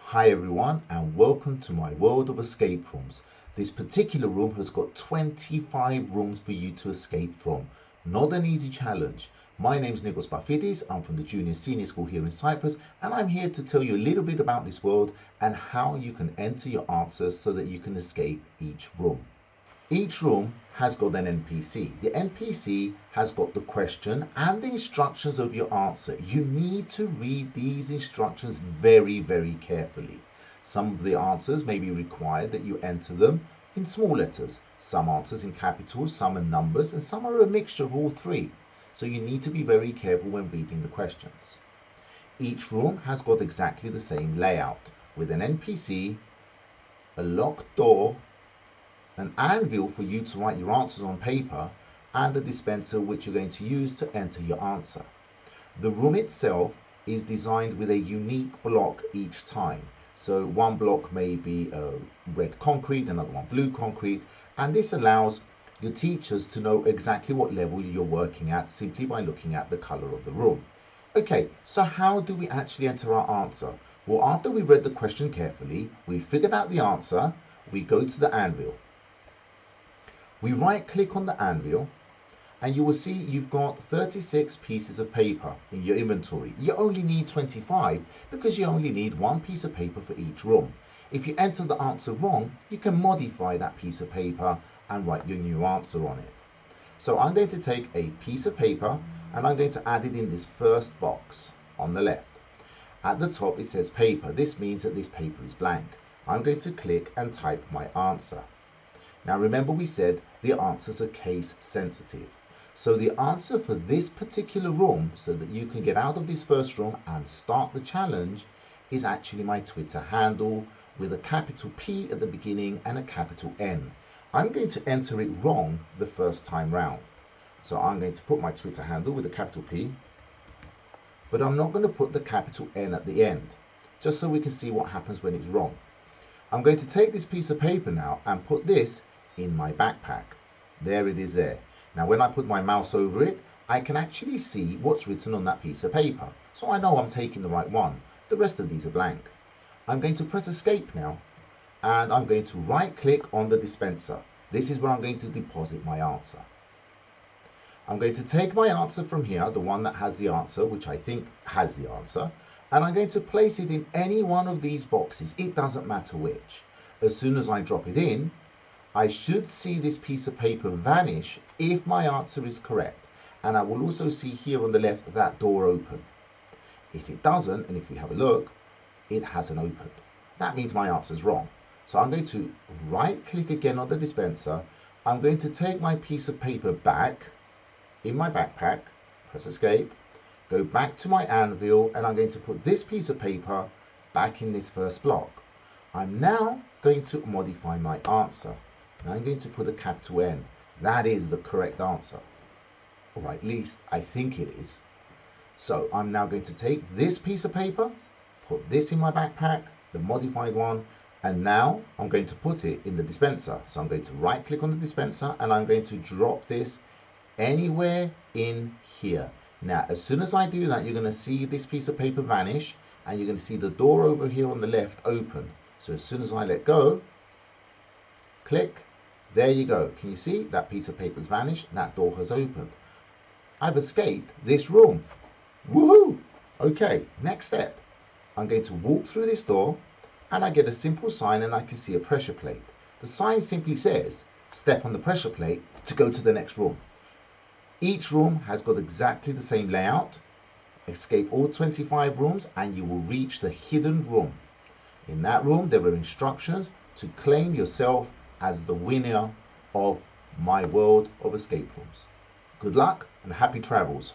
Hi everyone and welcome to my world of escape rooms. This particular room has got 25 rooms for you to escape from. Not an easy challenge. My name is Nikos Bafidis. I'm from the Junior Senior School here in Cyprus and I'm here to tell you a little bit about this world and how you can enter your answers so that you can escape each room. Each room has got an NPC. The NPC has got the question and the instructions of your answer. You need to read these instructions very, very carefully. Some of the answers may be required that you enter them in small letters, some answers in capitals, some in numbers, and some are a mixture of all three. So you need to be very careful when reading the questions. Each room has got exactly the same layout with an NPC, a locked door, an anvil for you to write your answers on paper, and a dispenser which you're going to use to enter your answer. The room itself is designed with a unique block each time. So one block may be red concrete, another one blue concrete, and this allows your teachers to know exactly what level you're working at simply by looking at the color of the room. Okay, so how do we actually enter our answer? Well, after we read the question carefully, we figured out the answer, we go to the anvil. We right click on the anvil and you will see you've got 36 pieces of paper in your inventory. You only need 25 because you only need one piece of paper for each room. If you enter the answer wrong, you can modify that piece of paper and write your new answer on it. So I'm going to take a piece of paper and I'm going to add it in this first box on the left. At the top it says paper. This means that this paper is blank. I'm going to click and type my answer. Now remember we said the answers are case sensitive. So the answer for this particular room, so that you can get out of this first room and start the challenge, is actually my Twitter handle with a capital P at the beginning and a capital N. I'm going to enter it wrong the first time round. So I'm going to put my Twitter handle with a capital P, but I'm not going to put the capital N at the end, just so we can see what happens when it's wrong. I'm going to take this piece of paper now and put this in my backpack. There it is there. Now when I put my mouse over it, I can actually see what's written on that piece of paper. So I know I'm taking the right one. The rest of these are blank. I'm going to press escape now and I'm going to right click on the dispenser. This is where I'm going to deposit my answer. I'm going to take my answer from here, the one that has the answer, which I think has the answer, and I'm going to place it in any one of these boxes. It doesn't matter which. As soon as I drop it in, I should see this piece of paper vanish if my answer is correct. And I will also see here on the left that door open. If it doesn't, and if we have a look, it hasn't opened. That means my answer is wrong. So I'm going to right click again on the dispenser. I'm going to take my piece of paper back in my backpack, press escape, go back to my anvil, and I'm going to put this piece of paper back in this first block. I'm now going to modify my answer. And I'm going to put a capital N. That is the correct answer. Or at least I think it is. So I'm now going to take this piece of paper, put this in my backpack, the modified one, and now I'm going to put it in the dispenser. So I'm going to right click on the dispenser and I'm going to drop this anywhere in here. Now, as soon as I do that, you're going to see this piece of paper vanish and you're going to see the door over here on the left open. So as soon as I let go, click, there you go. Can you see that piece of paper's vanished? That door has opened. I've escaped this room. Woohoo! Okay, next step. I'm going to walk through this door and I get a simple sign and I can see a pressure plate. The sign simply says, step on the pressure plate to go to the next room. Each room has got exactly the same layout. Escape all 25 rooms and you will reach the hidden room. In that room, there are instructions to claim yourself as the winner of my world of escape rooms. Good luck and happy travels.